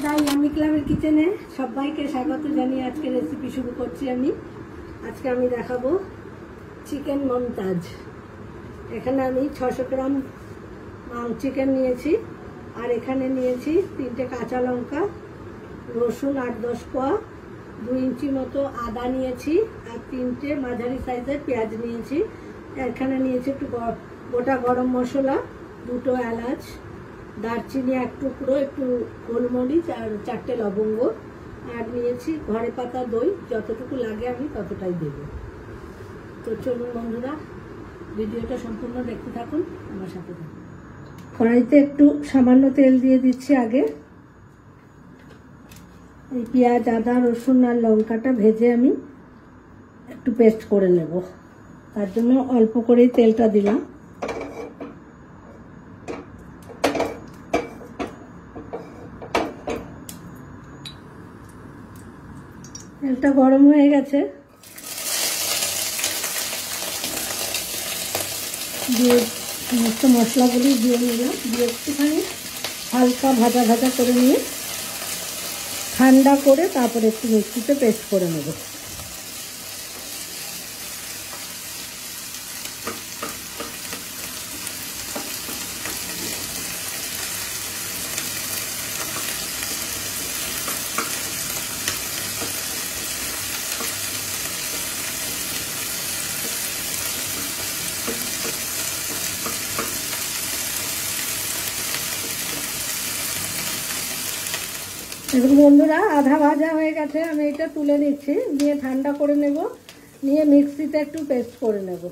High, আমি ক্লাবের কিচেনে সবাইকে স্বাগত জানিয়ে আজকে রেসিপি শুরু করছি। আজকে আমি দেখাবো চিকেন মমতাজ। এখানে আমি 600 গ্রাম চিকেন নিয়েছি, আর এখানে নিয়েছি 3টে কাঁচা লঙ্কা, রসুন 8-10 কোয়া, 2 ইঞ্চি মতো আদা নিয়েছি, আর 3টে মাঝারি সাইজের পেঁয়াজ নিয়েছি। এখানে নিয়েছি একটু গোটা গরম মশলা, 2টো এলাচ, দারচিনি 1 টুকরো, একটু গোলমরিচ আর 4টে লবঙ্গ, আর নিয়েছি ঘরে পাতা দই। যতটুকু লাগে আমি ততটাই দেব। তো চলুন বন্ধুরা, ভিডিওটা সম্পূর্ণ দেখতে থাকুন, আমার সাথে থাকুন। কড়াইতে একটু সামান্য তেল দিয়ে দিচ্ছি। আগে এই পেঁয়াজ, আদা, রসুন আর লঙ্কাটা ভেজে আমি একটু পেস্ট করে নেব, তার জন্য অল্প করেই তেলটা দিলাম। তেলটা গরম হয়ে গেছে, দিয়ে সমস্ত মশলাগুলি দিয়ে নিলাম। দিয়ে একটুখানি হালকা ভাজা ভাজা করে নিয়ে ঠান্ডা করে তারপরে একটু মিক্সিতে পেস্ট করে নেব। এখন বন্ধুরা আধা ভাজা হয়ে গেছে, আমি এটা তুলে নিচ্ছি, নিয়ে ঠান্ডা করে নেব, নিয়ে মিক্সিতে একটু পেস্ট করে নেব।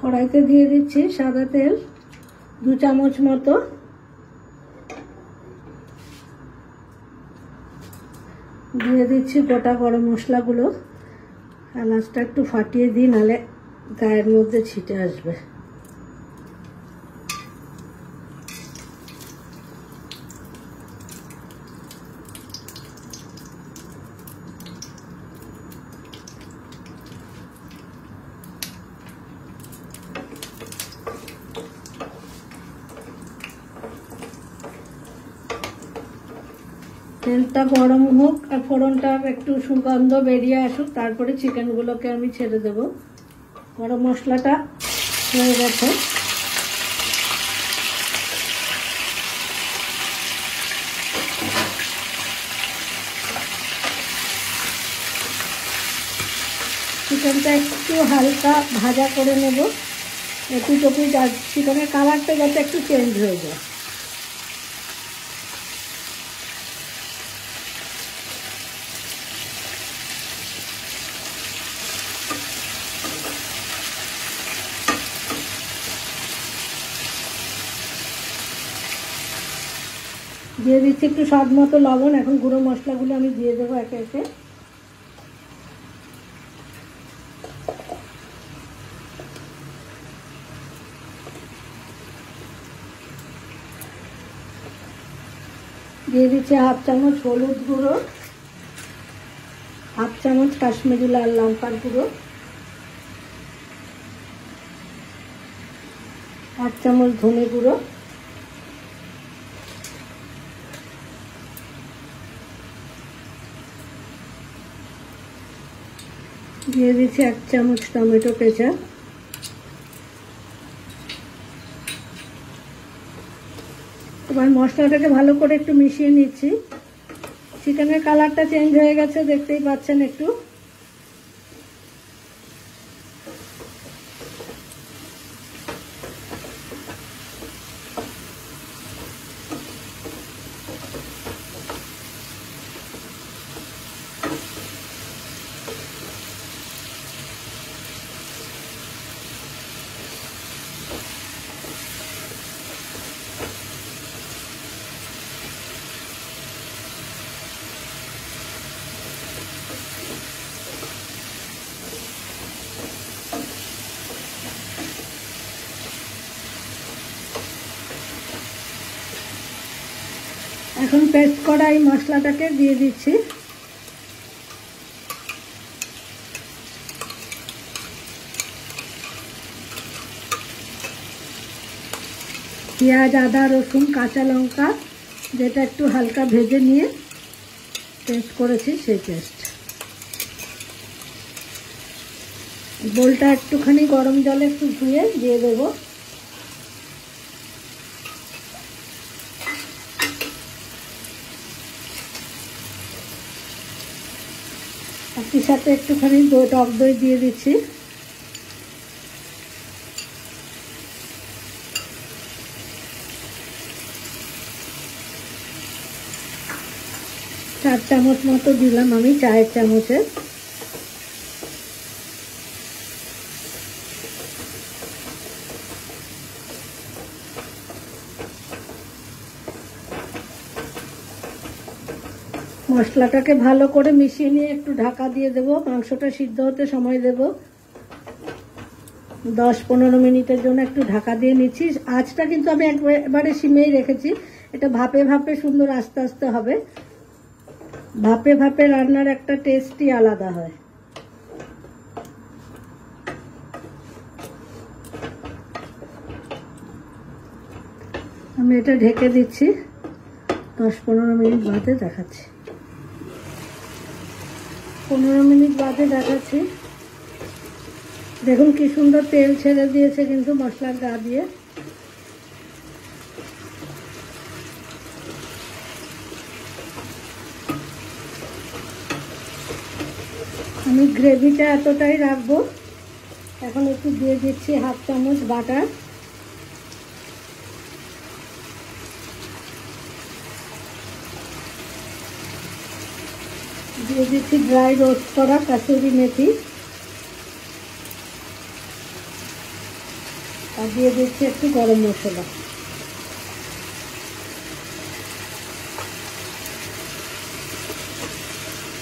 কড়াইতে দিয়ে দিচ্ছি সাদা তেল 2 চামচ মতো, দিয়ে দিচ্ছি গোটা গরম মশলাগুলো। এলাচটা একটু ফাটিয়ে দিই, নাহলে গায়ের মধ্যে ছিটে আসবে। তেলটা গরম হোক আর ফোড়নটা একটু সুগন্ধ বেরিয়ে আসুক, তারপরে চিকেনগুলোকে আমি ছেড়ে দেব। গরম মশলাটা হয়ে গেছে, চিকেনটা একটু হালকা ভাজা করে নেব, একটু চিকেনের কালারটা যাতে একটু চেঞ্জ হয়ে যায়। দিয়ে দিচ্ছি একটু স্বাদ মতো লবণ। এখন গুঁড়ো মশলাগুলো আমি দিয়ে দেবো একে একে। দিয়ে দিচ্ছি 1/2 চামচ হলুদ গুঁড়ো, 1/2 চামচ কাশ্মীরি লাল লঙ্কার গুঁড়ো, 1 চামচ ধনে গুঁড়ো, দিয়ে দিচ্ছি 1 চামচ টমেটো কেচাপ, এবার মশলাটাকে ভালো করে একটু মিশিয়ে নিচ্ছি। চিকেনের কালারটা চেঞ্জ হয়ে গেছে, দেখতেই পাচ্ছেন একটু। এখন পেস্ট করা এই মশলাটাকে দিয়ে দিচ্ছি। পেঁয়াজ, আদা, রসুন, কাঁচা লঙ্কা যেটা একটু হালকা ভেজে নিয়ে পেস্ট করেছি সেই পেস্ট। বোলটা একটুখানি গরম জলে একটু ধুয়ে দিয়ে দেবো। একই সাথে একটুখানি টক দই দিয়ে দিচ্ছি। চার চামচ মতো দিলাম আমি, চায়ের চামচে। মশলাটাকে ভালো করে মিশিয়ে নিয়ে একটু ঢাকা দিয়ে দেবো। মাংসটা সিদ্ধ হতে সময় দেব 10-15 মিনিটের জন্য একটু ঢাকা দিয়ে নিচ্ছি। আঁচটা কিন্তু আমি একবারে সিমেই রেখেছি। এটা ভাপে ভাপে সুন্দর আস্তে আস্তে হবে। ভাপে ভাপে রান্নার একটা টেস্টই আলাদা হয়। আমি এটা ঢেকে দিচ্ছি, 10-15 মিনিট বাদে দেখাচ্ছি। 15 মিনিট বাদে দেখাচ্ছি। দেখুন কি সুন্দর তেল ছেড়ে দিয়েছে কিন্তু মশলার গা দিয়ে। আমি গ্রেভিটা এতটাই রাখবো। এখন একটু দিয়ে দিচ্ছি 1/2 চামচ বাটার। দিয়ে দিচ্ছি ড্রাই রোস্ট করা কাসুরি মেথি, আর দিয়ে দিচ্ছি একটু গরম মশলা।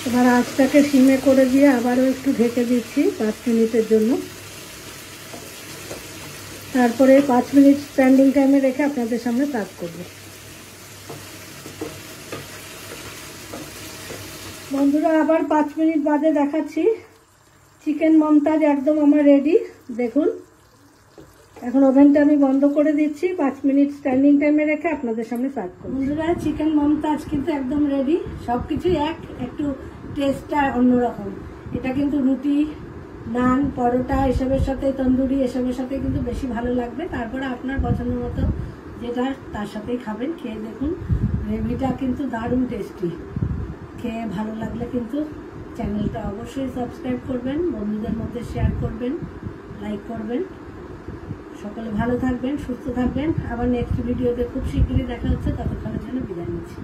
এবার আঁচটাকে সিমে করে দিয়ে আবারও একটু ঢেকে দিচ্ছি 5 মিনিটের জন্য। তারপরে 5 মিনিট স্ট্যান্ডিং টাইমে রেখে আপনাদের সামনে সার্ভ করব। বন্ধুরা আবার 5 মিনিট বাদে দেখাচ্ছি। চিকেন মমতাজ একদম আমার রেডি। দেখুন এখন ওভেনটা আমি বন্ধ করে দিচ্ছি। 5 মিনিট স্ট্যান্ডিং টাইমে রেখে আপনাদের সামনে সার্ভ করব। বন্ধুরা চিকেন মমতাজ কিন্তু একদম রেডি। সবকিছুই একটু টেস্টটা অন্যরকম। এটা কিন্তু রুটি, নান, পরোটা এসবের সাথে, তন্দুরি এসবের সাথে কিন্তু বেশি ভালো লাগবে। তারপরে আপনার পছন্দ মতো যেটা তার সাথেই খাবেন। খেয়ে দেখুন, গ্রেভিটা কিন্তু দারুণ টেস্টি। খেয়ে ভালো লাগলে কিন্তু চ্যানেলটা অবশ্যই সাবস্ক্রাইব করবেন, বন্ধুদের মধ্যে শেয়ার করবেন, লাইক করবেন। সকলে ভালো থাকবেন, সুস্থ থাকবেন। আবার নেক্সট ভিডিওতে খুব শীঘ্রই দেখা হচ্ছে। ততক্ষণের জন্য বিদায় নিচ্ছি।